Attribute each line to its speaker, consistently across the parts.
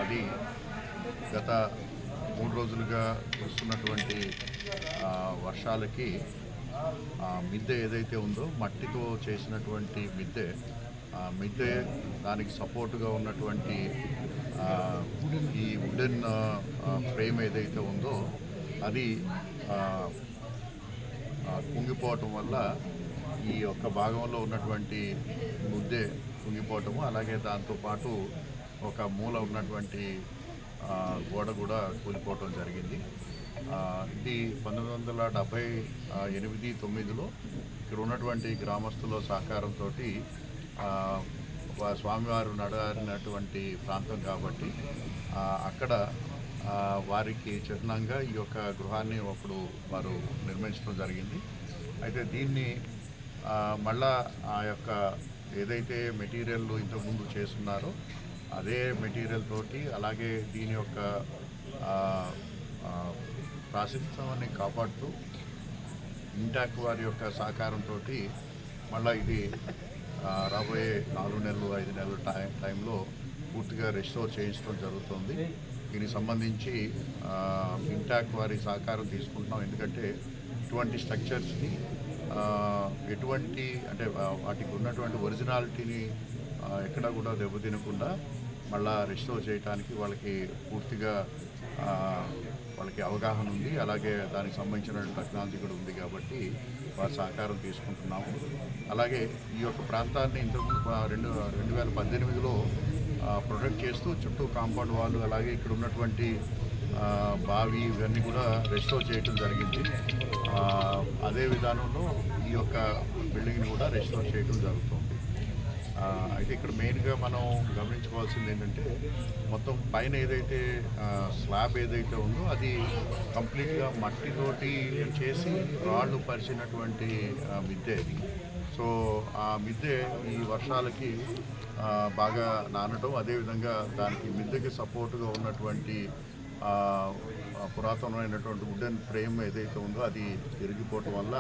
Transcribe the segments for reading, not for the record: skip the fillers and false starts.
Speaker 1: అది గత 3 రోజులుగా కురుస్తున్నటువంటి వర్షాలకి మిద్దె ఏదైతే ఉందో మట్టితో చేసినటువంటి మిద్దె దానికి సపోర్టుగా ఉన్నటువంటి ఈ వుడెన్ ఫ్రేమ్ ఏదైతే ఉందో అది కుంగిపోవటం వల్ల ఈ యొక్క భాగంలో ఉన్నటువంటి ముద్దె కుంగిపోవటము, అలాగే దాంతోపాటు ఒక మూల ఉన్నటువంటి గోడ కూడా కూలిపోవటం జరిగింది. ఇది 1978-9లో ఇక్కడ ఉన్నటువంటి గ్రామస్తుల సహకారంతో స్వామివారు నడరినటువంటి ప్రాంతం కాబట్టి అక్కడ వారికి చిహ్నంగా ఈ యొక్క గృహాన్ని అప్పుడు వారు నిర్మించడం జరిగింది. అయితే దీన్ని మళ్ళా ఆ యొక్క ఏదైతే మెటీరియల్ ఇంతకుముందు చేస్తున్నారో అదే మెటీరియల్ తోటి, అలాగే దీని యొక్క ప్రాశస్త్యాన్ని కాపాడుతూ ఇంటాక్ వారి యొక్క సహకారంతో మళ్ళీ ఇది రాబోయే 4 నెలలు 5 నెలల టైంలో పూర్తిగా రెస్టోర్ చేయించడం జరుగుతుంది. దీనికి సంబంధించి ఇంటాక్ వారి సహకారం తీసుకుంటున్నాం. ఎందుకంటే ఇటువంటి స్ట్రక్చర్స్ని ఎటువంటి అంటే వాటికి ఉన్నటువంటి ఒరిజినాలిటీని ఎక్కడ కూడా దెబ్బతినకుండా మళ్ళా రెస్టోర్ చేయడానికి వాళ్ళకి పూర్తిగా వాళ్ళకి అవగాహన ఉంది. అలాగే దానికి సంబంధించిన టెక్నాలజీ కూడా ఉంది కాబట్టి వారి సహకారం తీసుకుంటున్నాము. అలాగే ఈ యొక్క ప్రాంతాన్ని ఇంతకుముందు 2018లో ప్రొటెక్ట్ చేస్తూ చుట్టూ కాంపౌండ్ వాళ్ళు, అలాగే ఇక్కడ ఉన్నటువంటి బావి ఇవన్నీ కూడా రెస్టోర్ చేయడం జరిగింది. అదే విధానంలో ఈ యొక్క బిల్డింగ్ని కూడా రెస్టోర్ చేయడం జరుగుతుంది. అయితే ఇక్కడ మెయిన్గా మనం గమనించుకోవాల్సింది ఏంటంటే మొత్తం పైన ఏదైతే స్లాబ్ ఏదైతే ఉందో అది కంప్లీట్గా మట్టితోటి చేసి రాళ్ళు పరిచినటువంటి మిద్దె అది. సో ఆ మిద్దె ఈ వర్షాలకి బాగా నానడం, అదేవిధంగా దానికి మిద్దెకి సపోర్టుగా ఉన్నటువంటి పురాతనమైనటువంటి వుడెన్ ఫ్రేమ్ ఏదైతే ఉందో అది విరిగిపోవటం వల్ల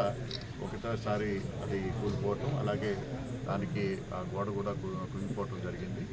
Speaker 1: ఒకటేసారి అది కూలిపోవటం, అలాగే దానికి గోడ కూడా కుంగిపోవటం జరిగింది.